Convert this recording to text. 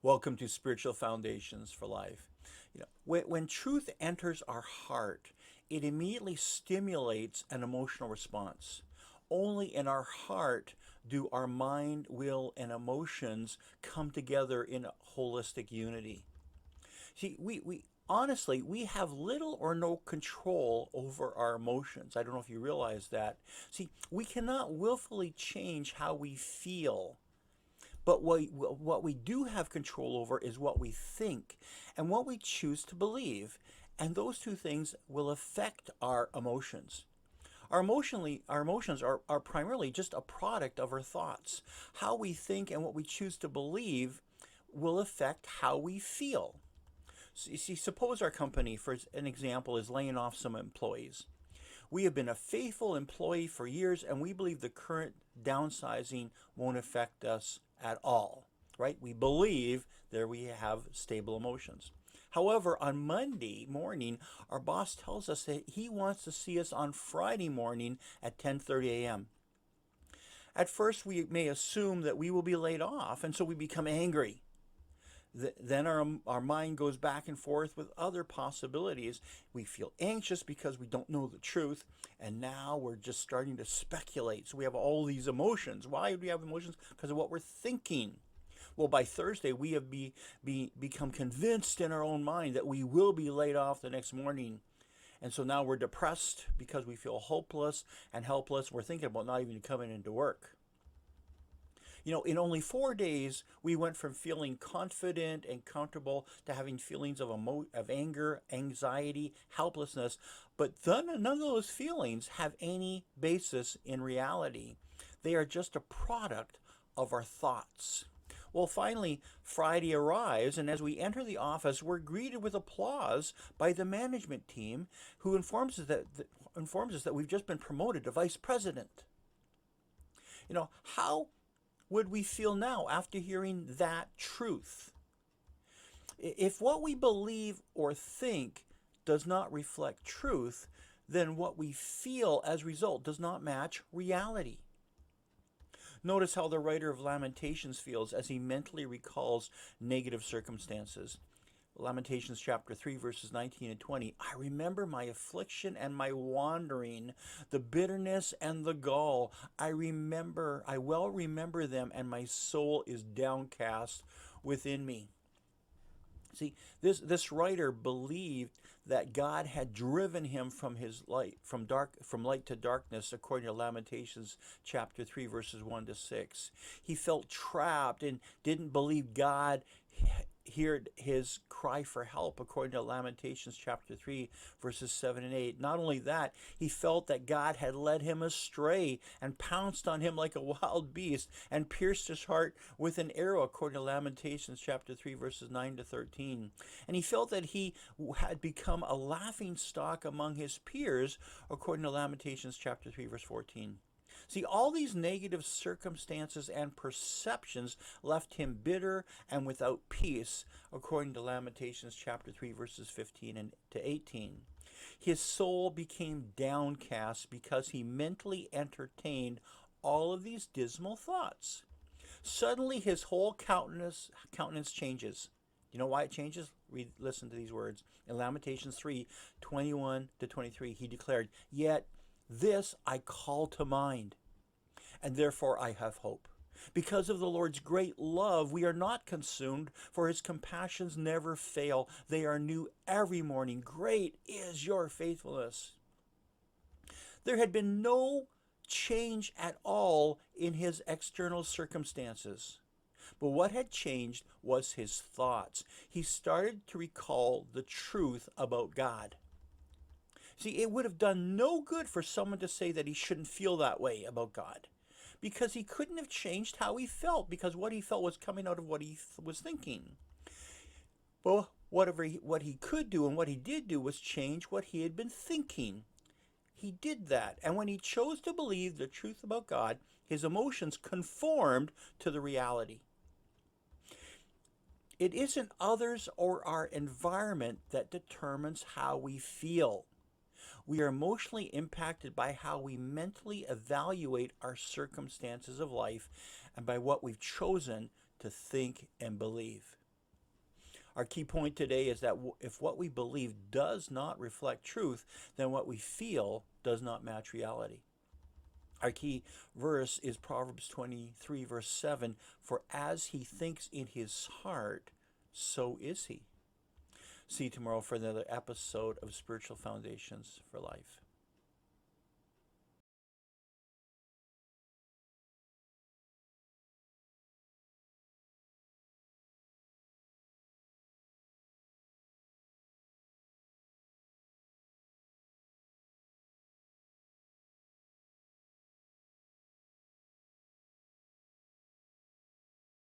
Welcome to Spiritual Foundations for Life. When truth enters our heart, it immediately stimulates an emotional response. Only in our heart do our mind, will, and emotions come together in holistic unity. See, we honestly, we have little or no control over our emotions. I don't know if you realize that. See, we cannot willfully change how we feel. But what we do have control over is what we think and what we choose to believe. And those two things will affect our emotions. Our emotions are primarily just a product of our thoughts. How we think and what we choose to believe will affect how we feel. So, you see, suppose our company, for an example, is laying off some employees. We have been a faithful employee for years, and we believe the current downsizing won't affect us at all, right? We believe there we have stable emotions. However, on Monday morning, our boss tells us that he wants to see us on Friday morning at 10:30 a.m. At first, we may assume that we will be laid off, and so we become angry. Then our mind goes back and forth with other possibilities. We feel anxious because we don't know the truth, and now we're just starting to speculate. So we have all these emotions. Why do we have emotions? Because of what we're thinking. Well, by Thursday, we have become convinced in our own mind that we will be laid off the next morning. And so now we're depressed because we feel hopeless and helpless. We're thinking about not even coming into work. In only 4 days, we went from feeling confident and comfortable to having feelings of anger, anxiety, helplessness. But none of those feelings have any basis in reality. They are just a product of our thoughts. Well, finally, Friday arrives, and as we enter the office, we're greeted with applause by the management team, who informs us that we've just been promoted to vice president. How would we feel now after hearing that truth? If what we believe or think does not reflect truth, then what we feel as a result does not match reality. Notice how the writer of Lamentations feels as he mentally recalls negative circumstances. Lamentations chapter 3 verses 19 and 20. I remember my affliction and my wandering, the bitterness and the gall. I well remember them, and my soul is downcast within me. See, this writer believed that God had driven him from his light, from light to darkness, according to Lamentations chapter 3 verses 1 to 6. He felt trapped and didn't believe God heard his cry for help, according to Lamentations chapter 3 verses 7 and 8. Not only that, he felt that God had led him astray and pounced on him like a wild beast and pierced his heart with an arrow, according to Lamentations chapter 3 verses 9 to 13. And he felt that he had become a laughing stock among his peers, according to Lamentations chapter 3 verse 14. See, all these negative circumstances and perceptions left him bitter and without peace, according to Lamentations chapter 3 verses 15 and to 18. His soul became downcast because he mentally entertained all of these dismal thoughts. Suddenly his whole countenance changes. You know why it changes? Listen to these words. In Lamentations 3:21 to 23, he declared, "Yet this I call to mind, and therefore I have hope. Because of the Lord's great love, we are not consumed, for his compassions never fail. They are new every morning. Great is your faithfulness." There had been no change at all in his external circumstances. But what had changed was his thoughts. He started to recall the truth about God. See, it would have done no good for someone to say that he shouldn't feel that way about God, because he couldn't have changed how he felt, because what he felt was coming out of what he was thinking. Well, what he could do and what he did do was change what he had been thinking. He did that, and when he chose to believe the truth about God, his emotions conformed to the reality. It isn't others or our environment that determines how we feel. We are emotionally impacted by how we mentally evaluate our circumstances of life and by what we've chosen to think and believe. Our key point today is that if what we believe does not reflect truth, then what we feel does not match reality. Our key verse is Proverbs 23, verse 7. For as he thinks in his heart, so is he. See you tomorrow for another episode of Spiritual Foundations for Life.